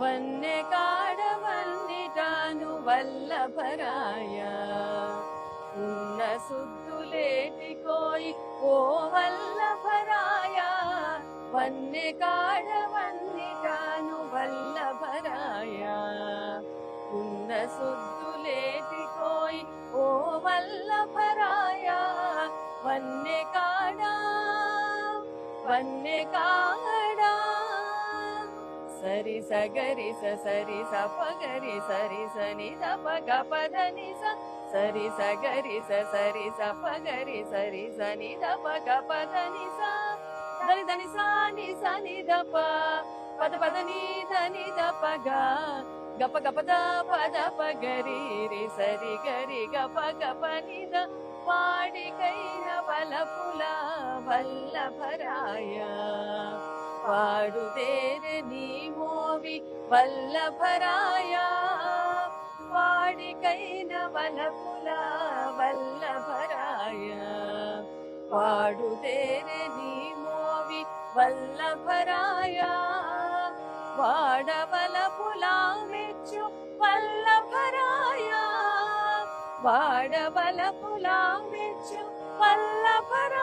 వన్నె కాడవన్నిటాను వల్లభరాయ ఉన్న సుద్దులేటికోయి ఓ వల్లభరాయ వన్నె కాడవన్నిటాను వల్లభరాయ ఉన్న సుద్దులేటికోయి ఓ వల్లభరాయ వన్నె కాడా సరి సగరి సరి సపగరి సరి సని దపగ పదని సరి సగరి సరి సపగరి సరి సని దపగ పదని దని దని సాని సని దప పద పదని ధని దపగ గప గప ద పద పగరి రి సరి గరి గప గప నిద వాడికైన వలపుల వల్లభరాయ పాడుదేరే నీ మోవి వల్లభరాయ వాడికైన వలపుల వల్లభరాయ పాడుదేరే నీ మోవి వల్లభరాయ వాడవలపుల మెచ్చు వల్లభరాయ వాడవలపుల మెచ్చు వల్లభరాయ